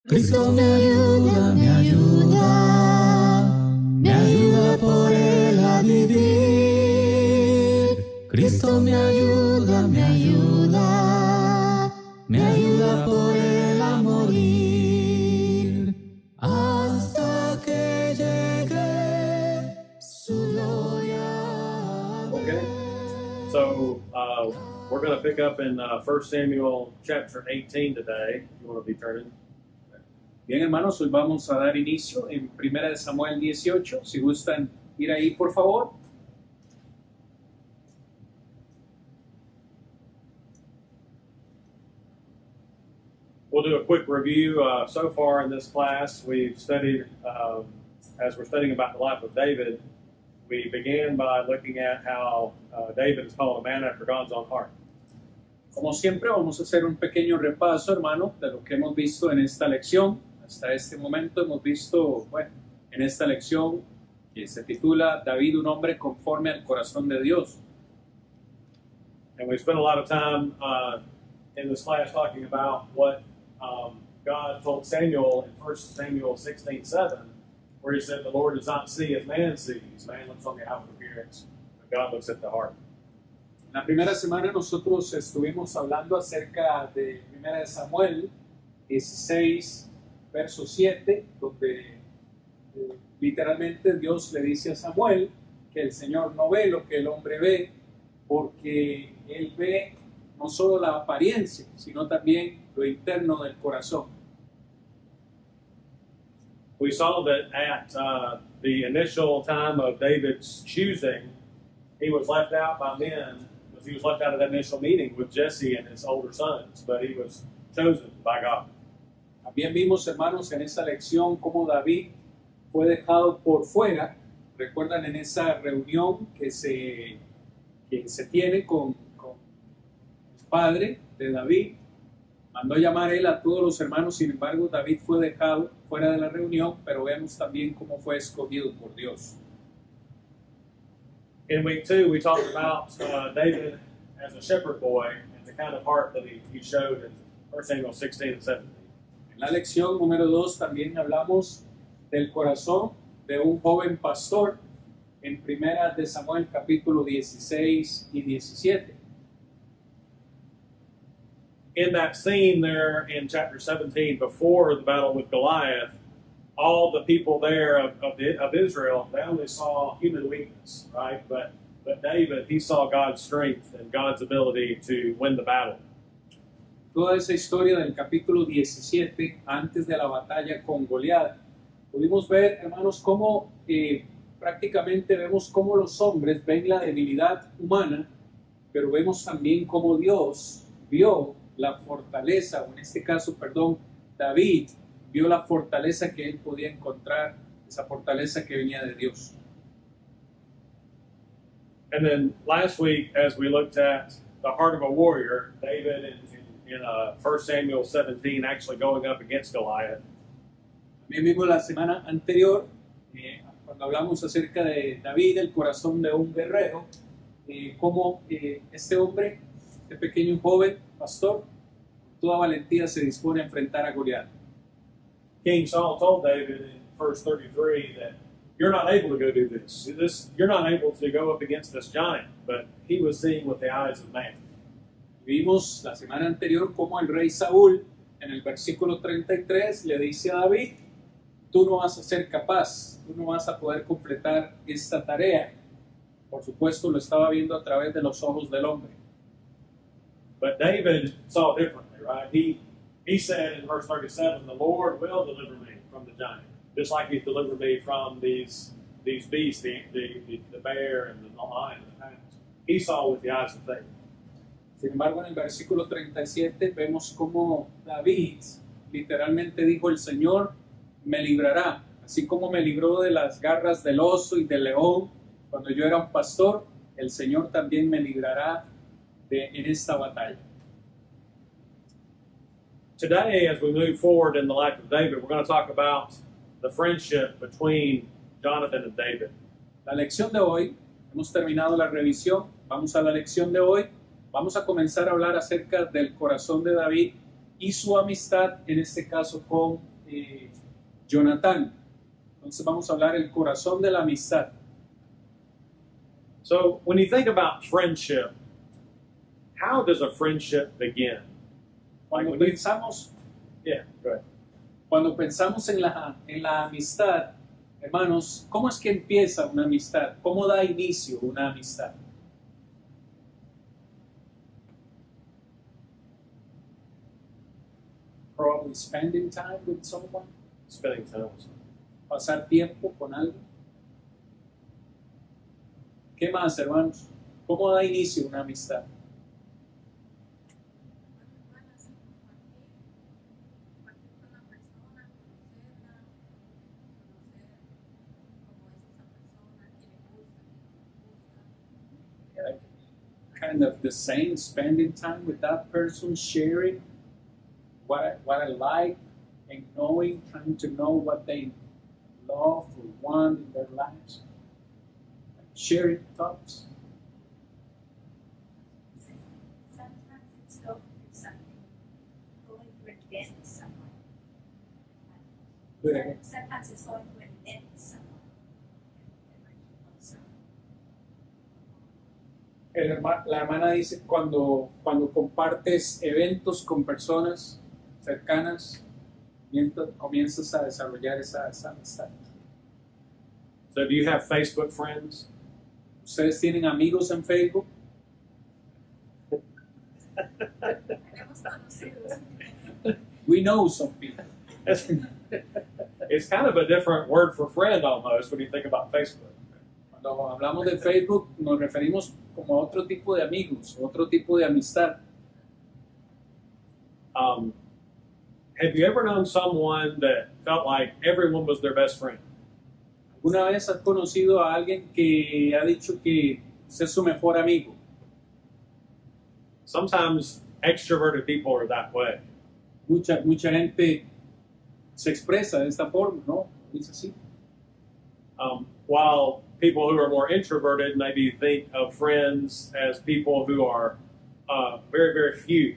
Cristo me ayuda, me ayuda, me ayuda por Él a vivir. Cristo me ayuda, me ayuda, me ayuda por Él a morir. Hasta que llegue su gloria. Okay, so we're going to pick up in 1 Samuel chapter 18 today, if you want to be turning. Bien, hermanos, hoy vamos a dar inicio en 1 Samuel 18. Si gustan ir ahí, por favor. We'll do a quick review. So far in this class, we've studied, as we're studying about the life of David, we began by looking at how David is called a man after God's own heart. Como siempre, vamos a hacer un pequeño repaso, hermano, de lo que hemos visto en esta lección. Hasta este momento hemos visto, bueno, en esta lección que se titula David, un hombre conforme al corazón de Dios. And we spent a lot of time in this class talking about what God told Samuel in 1 Samuel 16:7, where he said, the Lord does not see as man sees. Man looks on the outward appearance, but God looks at the heart. En la primera semana nosotros estuvimos hablando acerca de 1 Samuel 16, verso 7, donde literalmente Dios le dice a Samuel que el Señor no ve lo que el hombre ve, porque Él ve no solo la apariencia, sino también lo interno del corazón. We saw that at the initial time of David's choosing, he was left out by men, because he was left out of that initial meeting with Jesse and his older sons, but he was chosen by God. También vimos, hermanos, en esa lección cómo David fue dejado por fuera. Recuerdan en esa reunión que se tiene con el padre de David. Mandó llamar él a todos los hermanos, sin embargo, David fue dejado fuera de la reunión, pero vemos también cómo fue escogido por Dios. In week 2, we talked about David as a shepherd boy and the kind of heart that he showed in 1 Samuel 16 and 17. En la lección número 2 también hablamos del corazón de un joven pastor en 1 de Samuel capítulo 16 y 17. In that scene there in chapter 17, before the battle with Goliath, all the people there of Israel, they only saw human weakness, right? But David, he saw God's strength and God's ability to win the battle. Toda esa historia del capítulo 17, antes de la batalla con Goliat, pudimos ver, hermanos, cómo prácticamente vemos cómo los hombres ven la debilidad humana, pero vemos también cómo Dios vio la fortaleza, o en este caso, perdón, David vio la fortaleza que él podía encontrar, esa fortaleza que venía de Dios. And then last week, as we looked at the heart of a warrior, David in 1 Samuel 17 actually going up against Goliath. También vimos la semana anterior, cuando hablamos acerca de David, el corazón de un guerrero, cómo este hombre, este pequeño joven pastor, con toda valentía se dispone a enfrentar a Goliat. King Saul told David in verse 33 that you're not able to go do this. You're not able to go up against this giant, but he was seeing with the eyes of man. Vimos la semana anterior cómo el rey Saúl, en el versículo 33, le dice a David, tú no vas a ser capaz, tú no vas a poder completar esta tarea. Por supuesto, lo estaba viendo a través de los ojos del hombre. But David saw differently, right? He said in verse 37, the Lord will deliver me from the giant, just like He's delivered me from these beasts, the bear and the lion and the hounds. He saw with the eyes of faith. Sin embargo, en el versículo 37 vemos cómo David literalmente dijo, el Señor me librará, así como me libró de las garras del oso y del león cuando yo era un pastor, el Señor también me librará en esta batalla. Today, as we move forward in the life of David, we're going to talk about the friendship between Jonathan and David. La lección de hoy, hemos terminado la revisión, vamos a la lección de hoy, vamos a comenzar a hablar acerca del corazón de David y su amistad, en este caso con Jonatán. Entonces vamos a hablar el corazón de la amistad. So when you think about friendship, how does a friendship begin? Cuando Like when you- pensamos, Yeah, go ahead. cuando pensamos en la amistad, hermanos, ¿cómo es que empieza una amistad? ¿Cómo da inicio una amistad? Probably spending time with someone, Spending time with someone. pasar tiempo con alguien. ¿Qué más, hermanos? ¿Cómo da inicio una amistad? Kind of the same, spending time with that person, sharing what I like and knowing, trying to know what they love or want in their lives. Sharing thoughts. Sometimes it's going through something, going through an event with someone. Good again. Sometimes it's going through an event with someone. La hermana dice cuando compartes eventos con personas cercanas, comienzas a desarrollar esa amistad. So do you have Facebook friends? ¿Ustedes tienen amigos en Facebook? Tenemos conocidos. We know some people. It's kind of a different word for friend almost when you think about Facebook. Cuando hablamos de Facebook nos referimos como a otro tipo de amigos, otro tipo de amistad. Have you ever known someone that felt like everyone was their best friend? ¿Alguna vez has conocido a alguien que ha dicho que es su mejor amigo? Sometimes extroverted people are that way. Mucha gente se expresa de esta forma, ¿no? Dice así. While people who are more introverted maybe think of friends as people who are very, very few,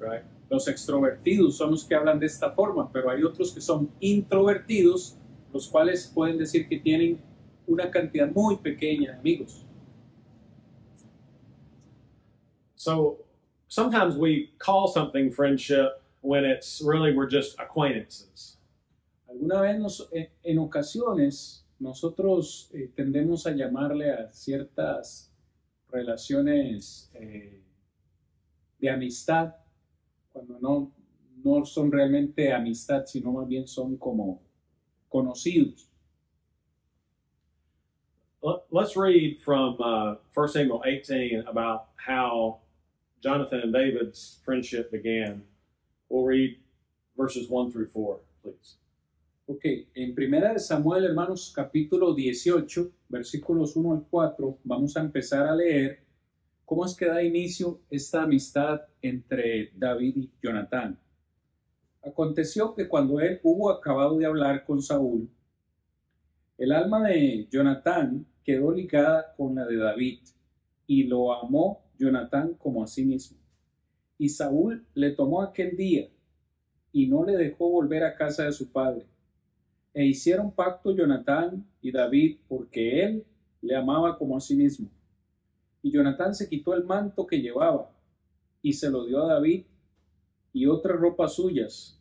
right? Los extrovertidos son los que hablan de esta forma, pero hay otros que son introvertidos, los cuales pueden decir que tienen una cantidad muy pequeña de amigos. So sometimes we call something friendship when it's really we're just acquaintances. Alguna vez en ocasiones nosotros tendemos a llamarle a ciertas relaciones de amistad cuando no son realmente amistad, sino más bien son como conocidos. Let's read from 1 Samuel 18 about how Jonathan and David's friendship began. We'll read verses 1 through 4, please. Ok, en Primera de Samuel, hermanos, capítulo 18, versículos 1 al 4, vamos a empezar a leer cómo es que da inicio esta amistad entre David y Jonatán. Aconteció que cuando él hubo acabado de hablar con Saúl, el alma de Jonatán quedó ligada con la de David, y lo amó Jonatán como a sí mismo. Y Saúl le tomó aquel día, y no le dejó volver a casa de su padre. E hicieron pacto Jonatán y David, porque él le amaba como a sí mismo. Y Jonatán se quitó el manto que llevaba, y se lo dio a David, y otras ropas suyas,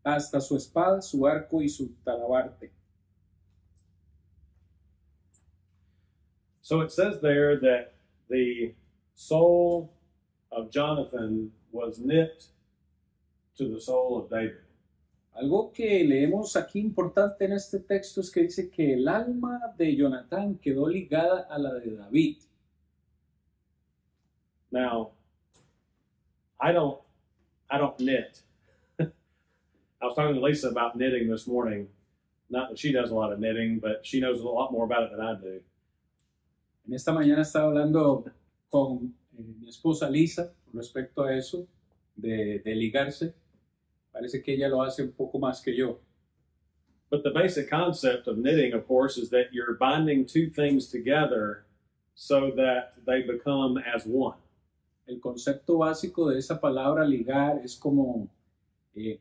hasta su espada, su arco y su talabarte. So it says there that the soul of Jonathan was knit to the soul of David. Algo que leemos aquí importante en este texto es que dice que el alma de Jonatán quedó ligada a la de David. Now, I don't knit. I was talking to Lisa about knitting this morning. Not that she does a lot of knitting, but she knows a lot more about it than I do. En esta mañana estaba hablando con mi esposa Lisa respecto a eso, de ligarse. Parece que ella lo hace un poco más que yo. But the basic concept of knitting, of course, is that you're binding two things together so that they become as one. El concepto básico de esa palabra ligar es como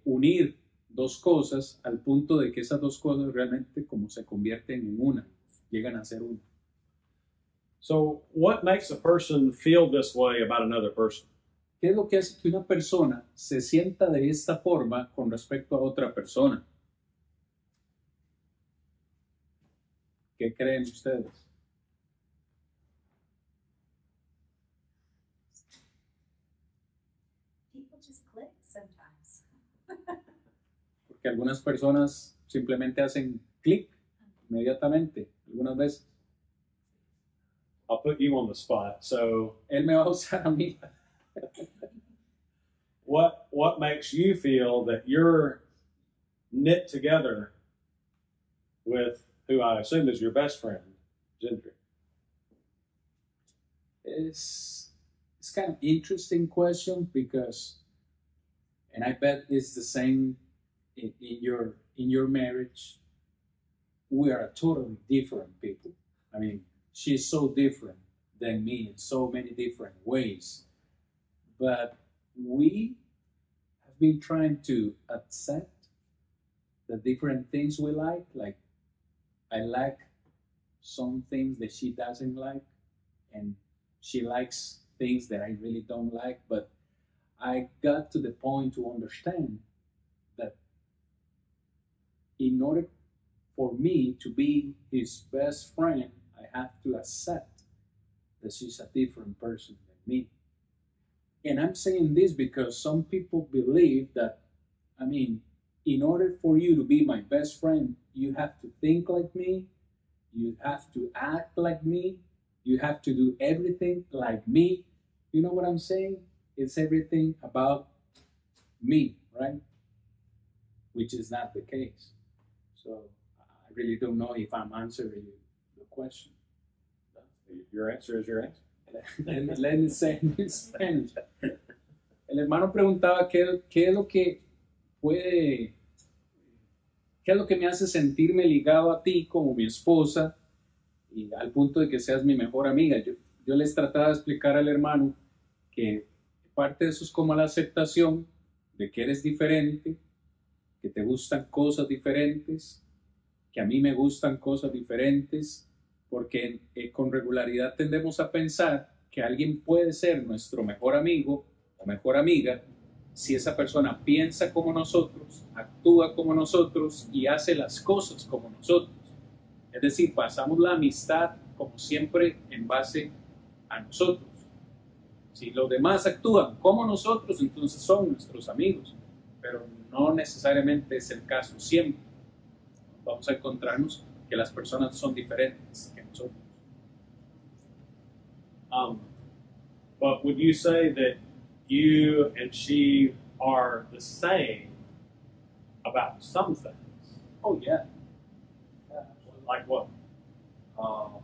unir dos cosas al punto de que esas dos cosas realmente como se convierten en una, llegan a ser una. So, what makes a person feel this way about another person? ¿Qué es lo que hace que una persona se sienta de esta forma con respecto a otra persona? ¿Qué creen ustedes? People just click sometimes. Porque algunas personas simplemente hacen clic inmediatamente, algunas veces. I'll put you on the spot. So, Él me va a usar a mí. what makes you feel that you're knit together with who I assume is your best friend, Gendry? It's kind of interesting question because, and I bet it's the same in your marriage. We are totally different people. I mean, she's so different than me in so many different ways. But we have been trying to accept the different things we like. Like, I like some things that she doesn't like, and she likes things that I really don't like. But I got to the point to understand that in order for me to be his best friend, I have to accept that she's a different person than me. And I'm saying this because some people believe that, I mean, in order for you to be my best friend, you have to think like me, you have to act like me, you have to do everything like me. You know what I'm saying? It's everything about me, right? Which is not the case. So I really don't know if I'm answering the question. Your answer is your answer. Let me say it in Spanish. El hermano preguntaba qué es lo que puede, qué es lo que me hace sentirme ligado a ti como mi esposa y al punto de que seas mi mejor amiga. Yo les trataba de explicar al hermano que parte de eso es como la aceptación de que eres diferente, que te gustan cosas diferentes, que a mí me gustan cosas diferentes, porque con regularidad tendemos a pensar que alguien puede ser nuestro mejor amigo o mejor amiga si esa persona piensa como nosotros, actúa como nosotros y hace las cosas como nosotros. Es decir, pasamos la amistad como siempre en base a nosotros. Si los demás actúan como nosotros, entonces son nuestros amigos, pero no necesariamente es el caso siempre. Vamos a encontrarnos que las personas son diferentes que nosotros. But would you say that you and she are the same about some things? Oh, yeah. Like what? Somos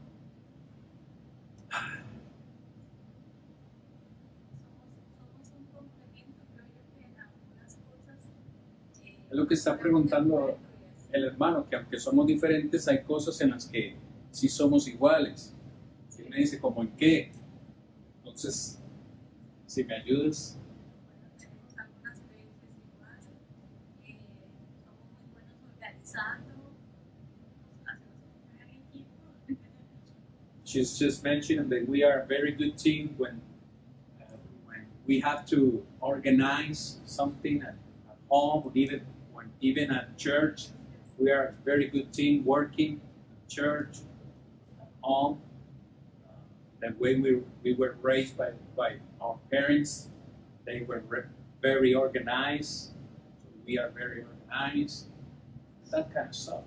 un complemento, creo yo, que en algunas cosas. Es lo que está preguntando el hermano, que aunque somos diferentes, hay cosas en las que sí somos iguales. Si me dice, ¿como en qué? Entonces, si me ayudas. Tenemos algunas veces igual, somos muy buenos organizando, hacemos un gran equipo. She's just mentioned that we are a very good team when we have to organize something at home, even at church. We are a very good team working at church, at home. That way we were raised by our parents. They were very organized. So we are very organized. That kind of stuff.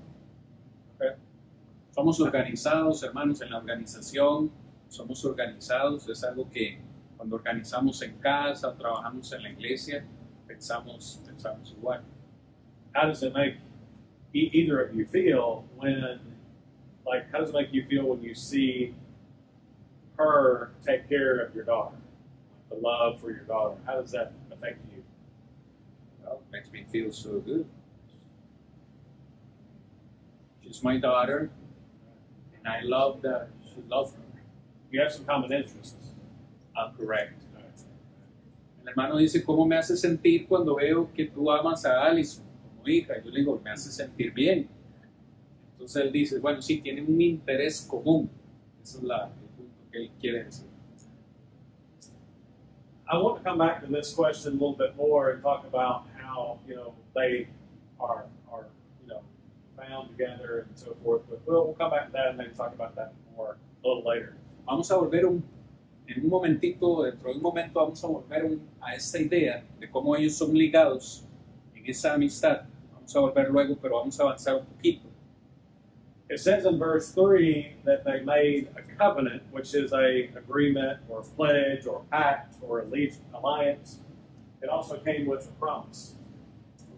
Okay? Somos organizados, hermanos, en la organización. Somos organizados. Es algo que cuando organizamos en casa o trabajamos en la iglesia, pensamos igual. How does it make either of you feel when, like, how does it make you feel when you see her take care of your daughter? The love for your daughter. How does that affect you? Well, it makes me feel so good. She's my daughter, and I love that she loves her. You have some common interests. Correct. El hermano dice, ¿cómo me hace sentir cuando veo que tú amas a Alison como como hija. Yo le digo, me hace sentir bien. Entonces él dice, bueno, sí, tienen un interés común. Ese es el punto que él quiere decir. I want to come back to this question a little bit more and talk about how, they are bound together and so forth. But we'll come back to that and maybe talk about that more a little later. Vamos a volver en un momentito, dentro de un momento vamos a volver a esta idea de cómo ellos son ligados en esa amistad. Vamos a volver luego, pero vamos a avanzar un poquito. It says in verse 3 that they made a covenant, which is a agreement or pledge or pact or alliance. It also came with a promise.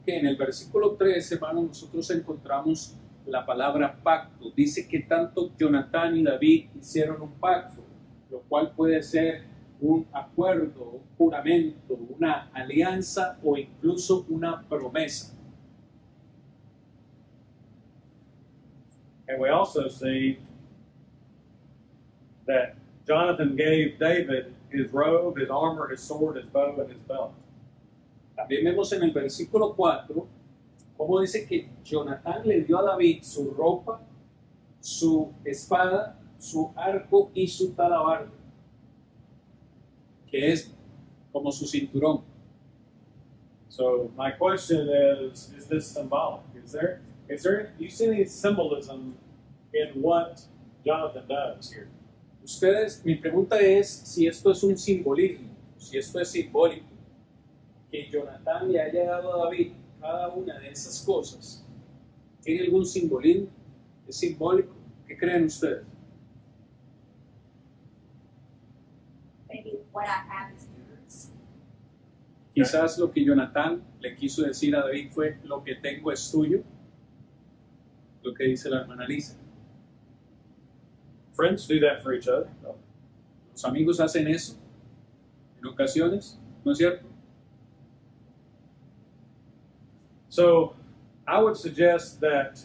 Okay, en el versículo 3, hermanos, nosotros encontramos la palabra pacto. Dice que tanto Jonatán y David hicieron un pacto, lo cual puede ser un acuerdo, un juramento, una alianza o incluso una promesa. And we also see that Jonathan gave David his robe, his armor, his sword, his bow, and his belt. También vemos en el versículo 4 cómo dice que Jonatán le dio a David su ropa, su espada, su arco y su talabardo, que es como su cinturón. So my question is this symbolic? You see any symbolism in what Jonathan does here? Mi pregunta es si esto es un simbolismo, si esto es simbólico, que Jonatán le haya dado a David cada una de esas cosas. ¿Tiene algún simbolismo? ¿Es simbólico? ¿Qué creen ustedes? Maybe what I have is yours. Quizás lo que Jonatán le quiso decir a David fue: lo que tengo es tuyo. Lo que dice la hermana Lisa. Friends do that for each other. Los amigos hacen eso en ocasiones, ¿no es cierto? So I would suggest that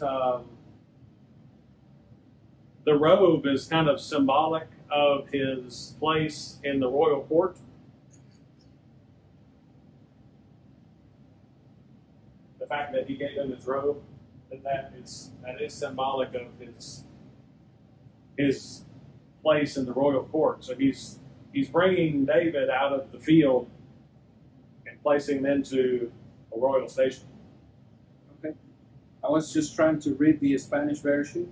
the robe is kind of symbolic of his place in the royal court. The fact that he gave him his robe, that is symbolic of his place in the royal court. So he's bringing David out of the field and placing him into a royal station. Okay. I was just trying to read the Spanish version.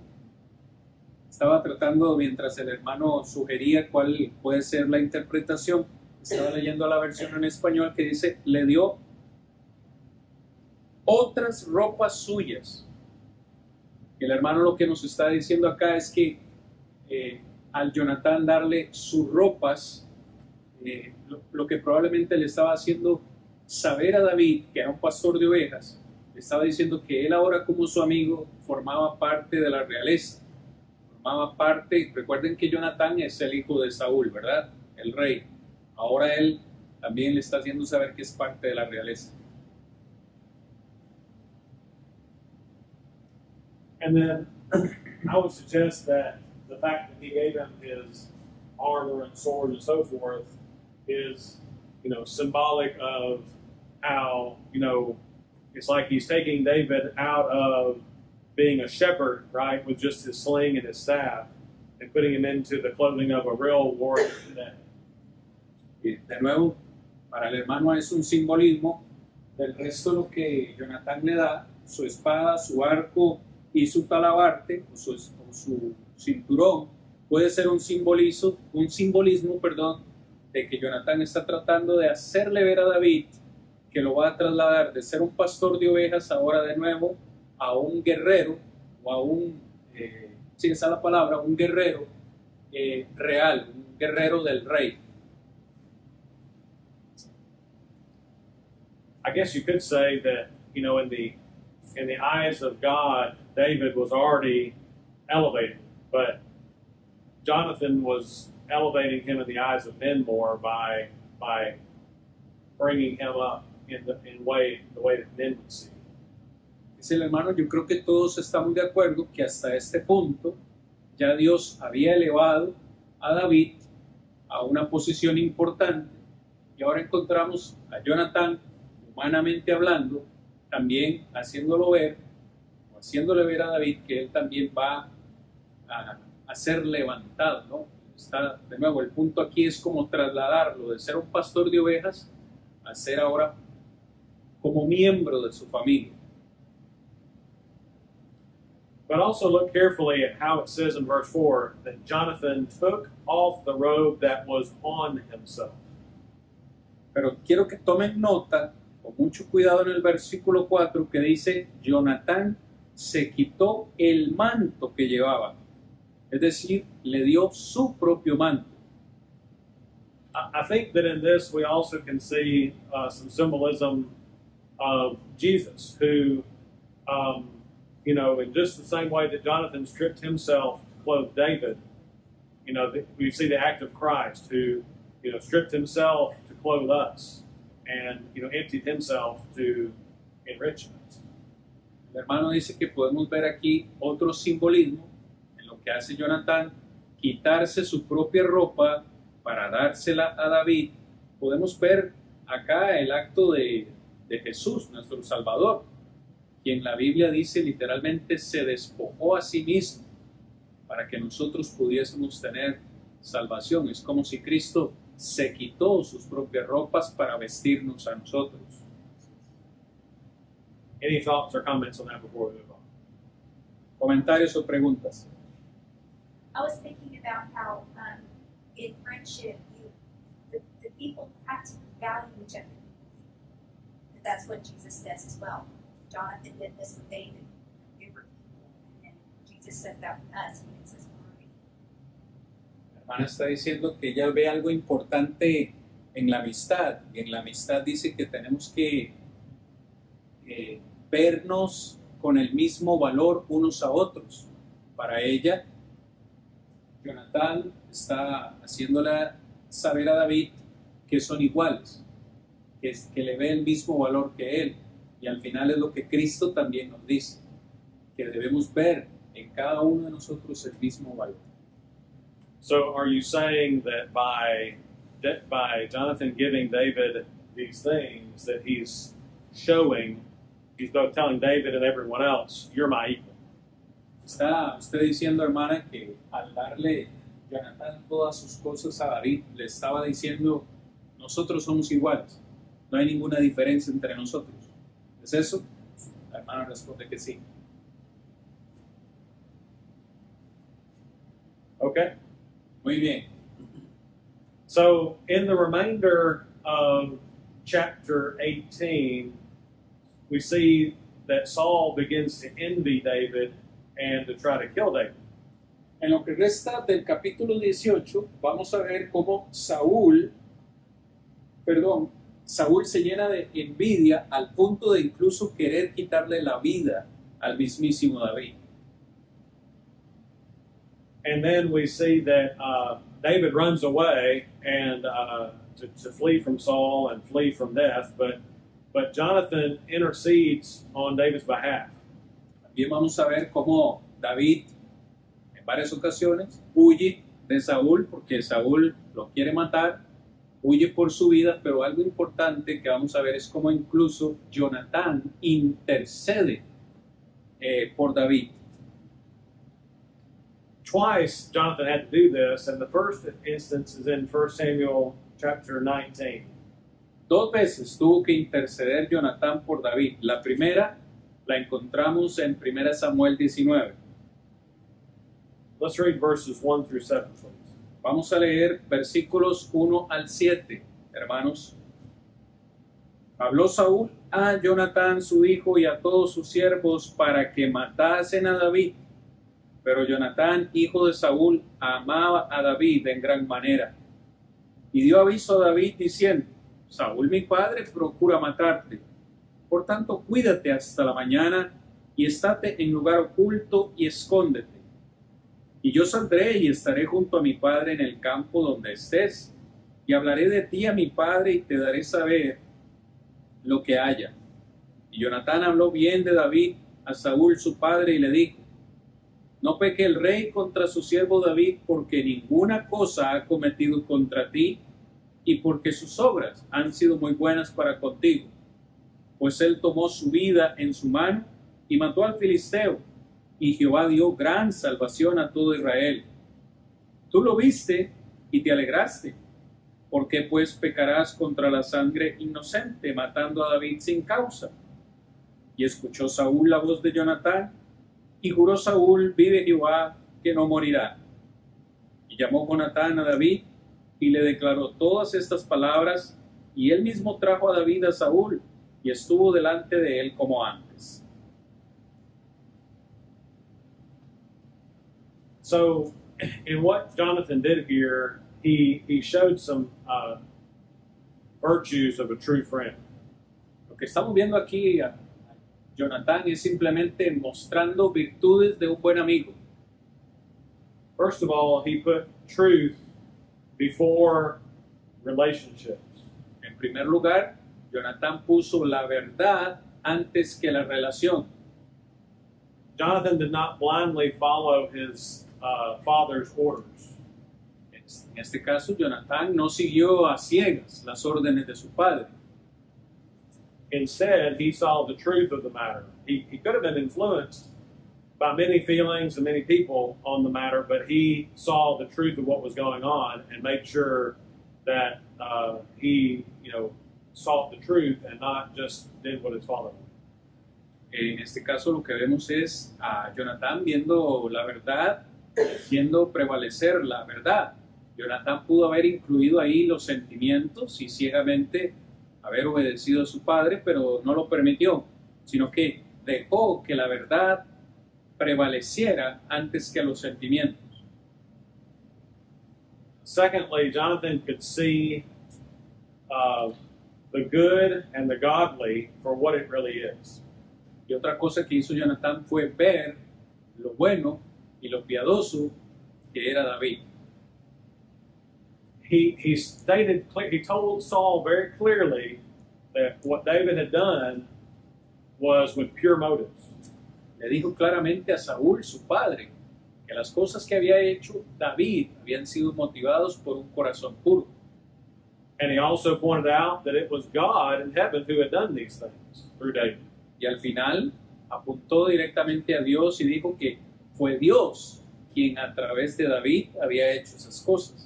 Estaba tratando, mientras el hermano sugería cuál puede ser la interpretación, estaba leyendo la versión en español que dice: le dio otras ropas suyas. Y el hermano lo que nos está diciendo acá es que al Jonatán darle sus ropas, lo que probablemente le estaba haciendo saber a David, que era un pastor de ovejas, le estaba diciendo que él ahora, como su amigo, formaba parte de la realeza. Formaba parte, recuerden que Jonatán es el hijo de Saúl, ¿verdad? El rey. Ahora él también le está haciendo saber que es parte de la realeza. And then I would suggest that the fact that he gave him his armor and sword and so forth is, symbolic of how, it's like he's taking David out of being a shepherd, right, with just his sling and his staff, and putting him into the clothing of a real warrior today. Y de nuevo, para el hermano es un simbolismo del resto de lo que Jonatán le da: su espada, su arco y su talabarte, o su cinturón. Puede ser un simbolismo, de que Jonatán está tratando de hacerle ver a David que lo va a trasladar de ser un pastor de ovejas ahora de nuevo a un guerrero, o a un, si esa es la palabra, un guerrero real, un guerrero del rey. I guess you could say that, in the eyes of God, David was already elevated, but Jonathan was elevating him in the eyes of men more by bringing him up in the way that men would see. Dice el hermano: yo creo que todos estamos de acuerdo que hasta este punto ya Dios había elevado a David a una posición importante, y ahora encontramos a Jonatán, humanamente hablando, también haciéndole ver a David que él también va a ser levantado, ¿no? Está, de nuevo, el punto aquí es como trasladarlo de ser un pastor de ovejas a ser ahora como miembro de su familia. But also look carefully at how it says in verse 4 that Jonathan took off the robe that was on himself. Pero quiero que tomen nota, con mucho cuidado en el versículo 4, que dice, Jonatán se quitó el manto que llevaba. Es decir, le dio su propio manto. I think that in this we also can see some symbolism of Jesus, who, you know, in just the same way that Jonathan stripped himself to clothe David, you know, we see the act of Christ, who, you know, stripped himself to clothe us, and, you know, emptied himself to enrich us. El hermano dice que podemos ver aquí otro simbolismo en lo que hace Jonatán, quitarse su propia ropa para dársela a David. Podemos ver acá el acto de Jesús, nuestro Salvador, quien la Biblia dice literalmente se despojó a sí mismo para que nosotros pudiésemos tener salvación. Es como si Cristo se quitó sus propias ropas para vestirnos a nosotros. Any thoughts or comments on that before we move on? ¿Comentarios o preguntas? I was thinking about how in friendship, the people have to value each other. That's what Jesus says as well. Jonathan did this with David. They were people. And Jesus said that with us when it says glory. La hermana está diciendo que ella ve algo importante en la amistad. Y en la amistad dice que tenemos que vernos con el mismo valor unos a otros. Para ella, Jonatán está haciéndole saber a David que son iguales, que le ve el mismo valor que él. Y al final es lo que Cristo también nos dice, que debemos ver en cada uno de nosotros el mismo valor. So are you saying that by Jonathan giving David these things, that he's both telling David and everyone else, you're my equal? ¿Está usted diciendo, hermana, que al darle Jonatán todas sus cosas a David, le estaba diciendo, nosotros somos iguales, no hay ninguna diferencia entre nosotros? ¿Es eso? La hermana responde que sí. Okay. Muy bien. So in the remainder of chapter 18, we see that Saul begins to envy David and to try to kill David. En lo que resta del capítulo 18, vamos a ver cómo Saúl se llena de envidia al punto de incluso querer quitarle la vida al mismísimo David. And then we see that David runs away and to flee from Saul and flee from death, but Jonathan intercedes on David's behalf. También vamos a ver cómo David en varias ocasiones huye de Saúl porque Saúl lo quiere matar, huye por su vida, pero algo importante que vamos a ver es cómo incluso Jonatán intercede por David. Twice Jonathan had to do this, and the first instance is in 1 Samuel chapter 19. 2 veces tuvo que interceder Jonatán por David. La primera la encontramos en 1 Samuel 19. Let's read verses 1 through 7, please. Vamos a leer versículos 1 al 7, hermanos. Habló Saúl a Jonatán su hijo y a todos sus siervos para que matasen a David. Pero Jonatán, hijo de Saúl, amaba a David en gran manera. Y dio aviso a David diciendo, Saúl mi padre procura matarte. Por tanto, cuídate hasta la mañana y estate en lugar oculto y escóndete. Y yo saldré y estaré junto a mi padre en el campo donde estés. Y hablaré de ti a mi padre y te daré saber lo que haya. Y Jonatán habló bien de David a Saúl su padre y le dijo, no peque el rey contra su siervo David, porque ninguna cosa ha cometido contra ti y porque sus obras han sido muy buenas para contigo. pues él tomó su vida en su mano y mató al filisteo, y Jehová dio gran salvación a todo Israel. Tú lo viste y te alegraste. ¿Por qué pues pecarás contra la sangre inocente, matando a David sin causa? Y escuchó Saúl la voz de Jonatán, y juró Saúl, vive Jehová, que no morirá. Y llamó Jonatán a David, y le declaró todas estas palabras, y él mismo trajo a David a Saúl, y estuvo delante de él como antes. So, in what Jonathan did here, he showed some virtues of a true friend. Lo que estamos viendo aquí a Jonatán es simplemente mostrando virtudes de un buen amigo. First of all, he put truth before relationships. En primer lugar, Jonatán puso la verdad antes que la relación. Jonathan did not blindly follow his father's orders. En este caso, Jonatán no siguió a ciegas las órdenes de su padre. Instead, he saw the truth of the matter. He could have been influenced by many feelings and many people on the matter, but he saw the truth of what was going on and made sure that he, sought the truth and not just did what his father did. En este caso, lo que vemos es a Jonatán viendo la verdad, haciendo prevalecer la verdad. Jonatán pudo haber incluido ahí los sentimientos y ciegamente haber obedecido a su padre, pero no lo permitió, sino que dejó que la verdad prevaleciera antes que los sentimientos. Secondly, Jonathan could see the good and the godly for what it really is. Y otra cosa que hizo Jonatán fue ver lo bueno y lo piadoso que era David. He told Saul very clearly that what David had done was with pure motives. Le dijo claramente a Saúl, su padre, que las cosas que había hecho David habían sido motivados por un corazón puro. And he also pointed out that it was God in heaven who had done these things through David. Y al final apuntó directamente a Dios y dijo que fue Dios quien a través de David había hecho esas cosas.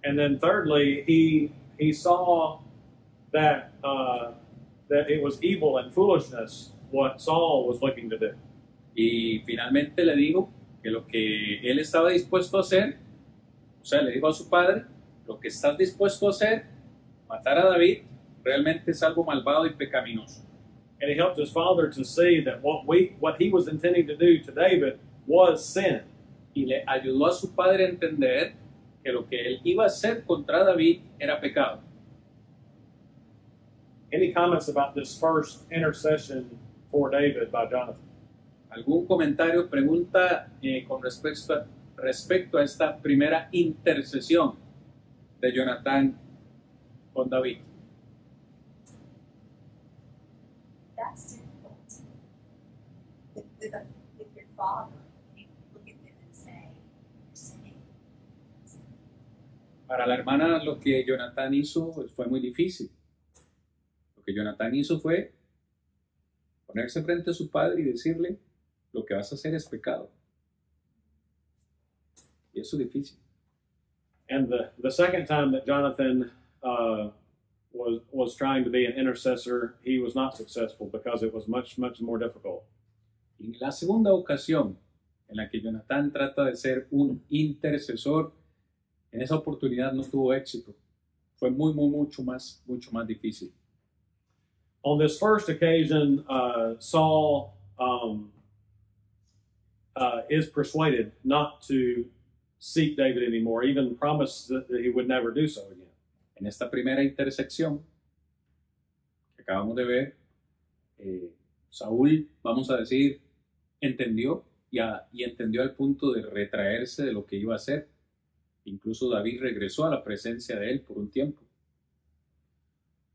And then thirdly, he saw that that it was evil and foolishness what Saul was looking to do. Y finalmente le dijo que lo que él estaba dispuesto a hacer, o sea, le dijo a su padre, lo que estás dispuesto a hacer, matar a David, realmente es algo malvado y pecaminoso. And he helped his father to see that what he was intending to do to David was sin. Y le ayudó a su padre a entender que lo que él iba a hacer contra David era pecado. Any comments about this first intercession for David by Jonathan? ¿Algún comentario, pregunta con respecto a esta primera intercesión de Jonatán con David? That's difficult. With your father, you look at them and say, you're sinning. Para la hermana lo que Jonatán hizo fue muy difícil. Lo que Jonatán hizo fue ponerse frente a su padre y decirle, lo que vas a hacer es pecado. Y eso es difícil. And the second time that Jonathan was trying to be an intercessor, he was not successful because it was much more difficult. Y en la segunda ocasión en la que Jonatán trata de ser un intercesor, en esa oportunidad no tuvo éxito. Fue mucho más difícil. On this first occasion, Saul is persuaded not to seek David anymore, even promised that he would never do so again. En esta primera intersección que acabamos de ver, Saúl, vamos a decir, entendió y entendió al punto de retraerse de lo que iba a hacer. Incluso David regresó a la presencia de él por un tiempo.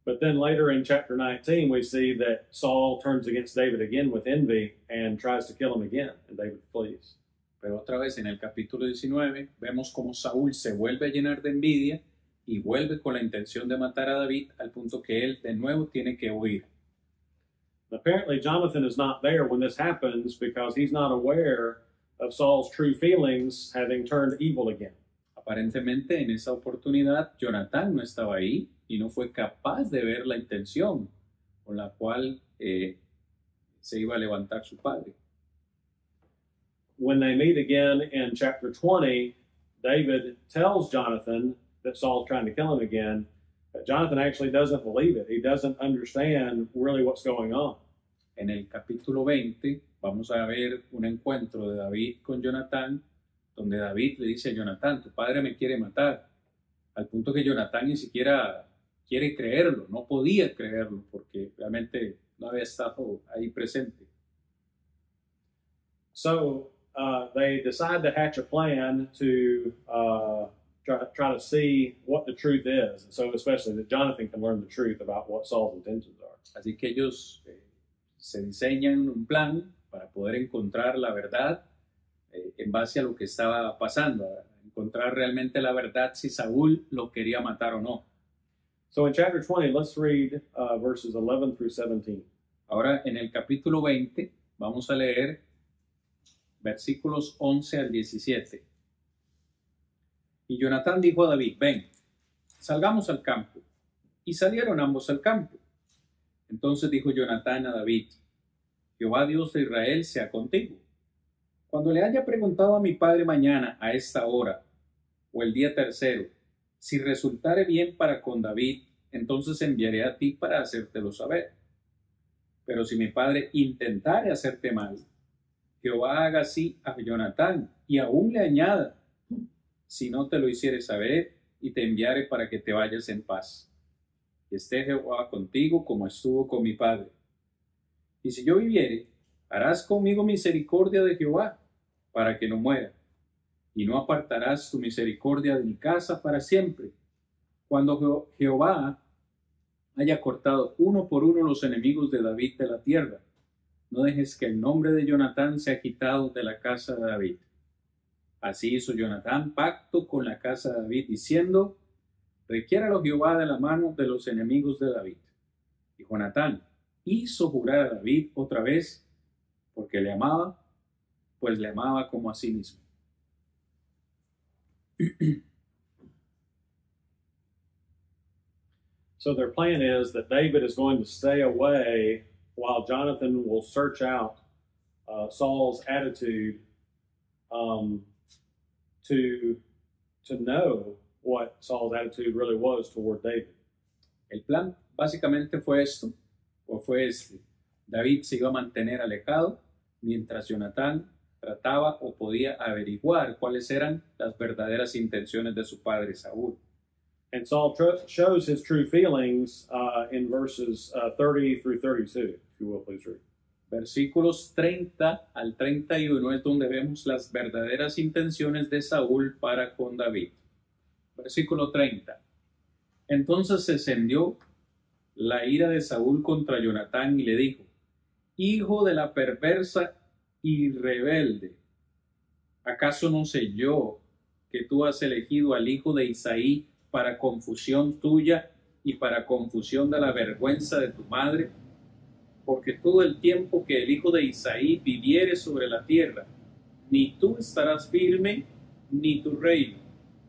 But then later in chapter 19, we see that Saul turns against David again with envy and tries to kill him again, and David flees. Pero otra vez en el capítulo 19 vemos cómo Saúl se vuelve a llenar de envidia y vuelve con la intención de matar a David al punto que él de nuevo tiene que huir. Apparently, Jonathan is not there when this happens because he's not aware of Saul's true feelings having turned evil again. Aparentemente en esa oportunidad Jonatán no estaba ahí y no fue capaz de ver la intención con la cual se iba a levantar su padre. When they meet again in chapter 20, David tells Jonathan that Saul's trying to kill him again, but Jonathan actually doesn't believe it. He doesn't understand really what's going on. En el capítulo 20 vamos a ver un encuentro de David con Jonatán, donde David le dice a Jonatán, tu padre me quiere matar, al punto que Jonatán ni siquiera quiere creerlo, no podía creerlo porque realmente no había estado ahí presente. So they decide to hatch a plan to try to see what the truth is. So especially that Jonathan can learn the truth about what Saul's intentions are. Así que ellos se diseñan un plan para poder encontrar la verdad en base a lo que estaba pasando, a encontrar realmente la verdad si Saúl lo quería matar o no. So in chapter 20, let's read verses 11 through 17. Ahora en el capítulo 20 vamos a leer versículos 11 al 17. Y Jonatán dijo a David, ven, salgamos al campo. Y salieron ambos al campo. Entonces dijo Jonatán a David, Jehová Dios de Israel sea contigo. Cuando le haya preguntado a mi padre mañana a esta hora, o el día tercero, si resultare bien para con David, entonces enviaré a ti para hacértelo saber. Pero si mi padre intentare hacerte mal, Jehová haga así a Jonatán, y aún le añada, si no te lo hiciere saber, y te enviare para que te vayas en paz. Y esté Jehová contigo como estuvo con mi padre. Y si yo viviere, harás conmigo misericordia de Jehová, para que no muera, y no apartarás tu misericordia de mi casa para siempre. Cuando Jehová haya cortado uno por uno los enemigos de David de la tierra, no dejes que el nombre de Jonatán sea quitado de la casa de David. Así hizo Jonatán pacto con la casa de David, diciendo, requiéralo Jehová de la mano de los enemigos de David. Y Jonatán hizo jurar a David otra vez, porque le amaba, pues le amaba como a sí mismo. So their plan is that David is going to stay away while Jonathan will search out Saul's attitude to know what Saul's attitude really was toward David. El plan básicamente fue esto, o fue este. David se iba a mantener alejado mientras Jonatán trataba o podía averiguar cuáles eran las verdaderas intenciones de su padre Saúl. And Saul shows his true feelings in verses 30 through 32, if you will, please read. Versículos 30 al 31 es donde vemos las verdaderas intenciones de Saúl para con David. Versículo 30. Entonces se encendió la ira de Saúl contra Jonatán y le dijo, hijo de la perversa y rebelde, ¿acaso no sé yo que tú has elegido al hijo de Isaí para confusión tuya y para confusión de la vergüenza de tu madre? Porque todo el tiempo que el hijo de Isaí viviere sobre la tierra, ni tú estarás firme, ni tu reino.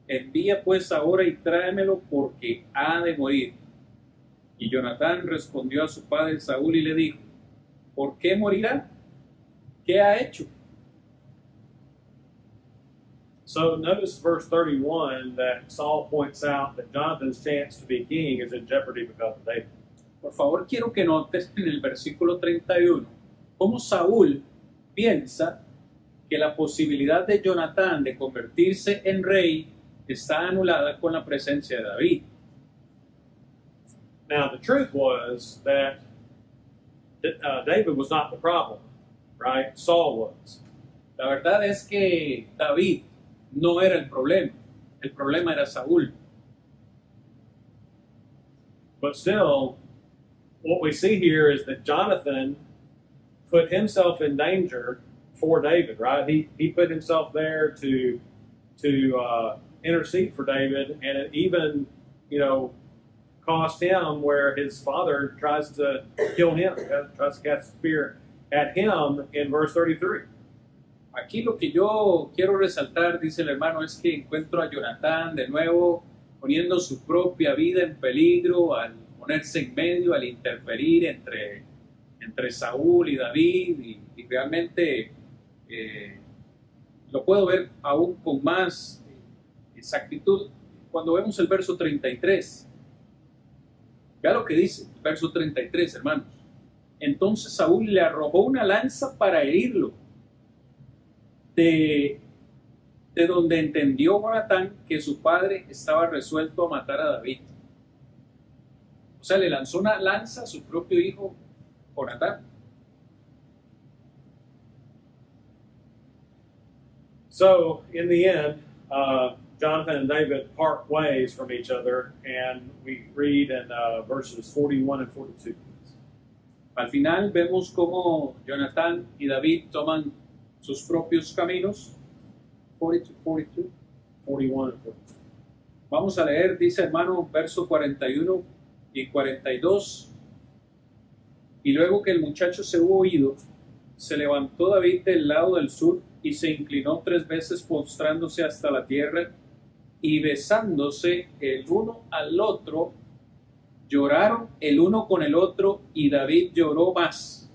Envía pues ahora y tráemelo, porque ha de morir. Y Jonatán respondió a su padre Saúl y le dijo, ¿por qué morirá? ¿Qué ha hecho? So notice verse 31 that Saul points out that Jonathan's chance to be king is in jeopardy because of David. Por favor, quiero que notes en el versículo 31 cómo Saúl piensa que la posibilidad de Jonatán de convertirse en rey está anulada con la presencia de David. Now, the truth was that David was not the problem, right? Saul was. La verdad es que David no era el problema era Saúl. But still, what we see here is that Jonathan put himself in danger for David, right? He put himself there to intercede for David, and it even cost him where his father tries to kill him, tries to cast a spear at him in verse 33. Aquí lo que yo quiero resaltar, dice el hermano, es que encuentro a Jonatán de nuevo poniendo su propia vida en peligro al ponerse en medio, al interferir entre Saúl y David, y realmente lo puedo ver aún con más exactitud cuando vemos el verso 33. Vea lo que dice el verso 33, hermanos. Entonces Saúl le arrojó una lanza para herirlo, de donde entendió Jonatán que su padre estaba resuelto a matar a David. O sea, le lanzó una lanza a su propio hijo Jonatán. So, in the end, Jonathan and David part ways from each other, and we read in verses 41 and 42. Al final vemos cómo Jonatán y David toman sus propios caminos. 42, 42. 41 and 42. Vamos a leer, dice hermano, verso 41 y 42. Y luego que el muchacho se hubo ido, se levantó David del lado del sur y se inclinó 3 veces postrándose hasta la tierra, y besándose el uno al otro, lloraron el uno con el otro, y David lloró más.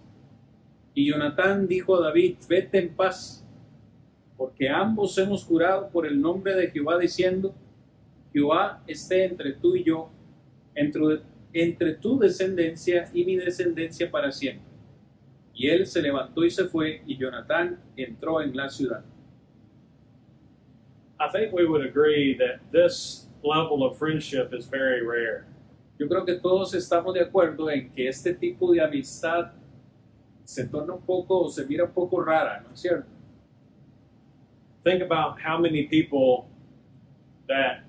Y Jonatán dijo a David: vete en paz, porque ambos hemos jurado por el nombre de Jehová, diciendo: Jehová esté entre tú y yo, entre tu descendencia y mi descendencia para siempre. Y él se levantó y se fue, y Jonatán entró en la ciudad. I think we would agree that this level of friendship is very rare. Yo creo que todos estamos de acuerdo en que este tipo de amistad se torna un poco, o se mira un poco rara, ¿no es cierto? Think about how many people that